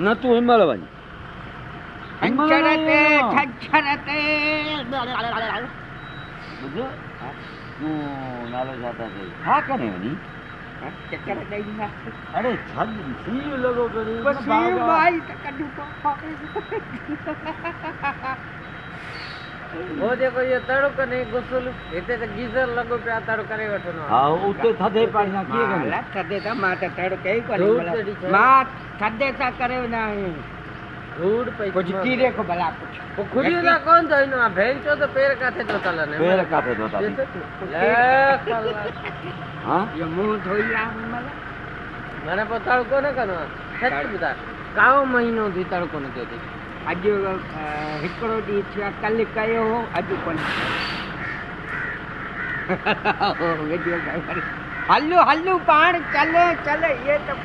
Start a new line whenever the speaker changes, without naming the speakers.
न तूं हिमल वञ
छंछर ते
ॿुध तूं नालो छा था चई छा करे वञी
चक्कर ॾेईंदा
अरे छॾ सीउ लॻो
वो जेको इहो तड़ो कने गुसुल हिते त गीज़र लॻो पिया तड़ो करे वठंदो
हा उते थधे पाणी सां कीअं कंदो
थधे त मां त तड़ो कई कोन्हे मां थधे सां करे वेंदा आहियूं
धूड़ पई
कुझु कीड़े को भला कुझु
पोइ खुली ना कोन थो हिन मां भेण चो त पेर काथे थो तलनि
पेर काथे थो तलनि
हा इहो मुंहुं धोई आ हिनमहिल
माना पोइ तड़को न कंदो आहे सच ॿुधाए काओ महीनो थी तड़को न कयो अथई
अॼु हिकिड़ो ॾींहुं थियो आहे कल्ह कयो हो अॼु कोन्हे हलूं हलूं पाण चल चल इहे त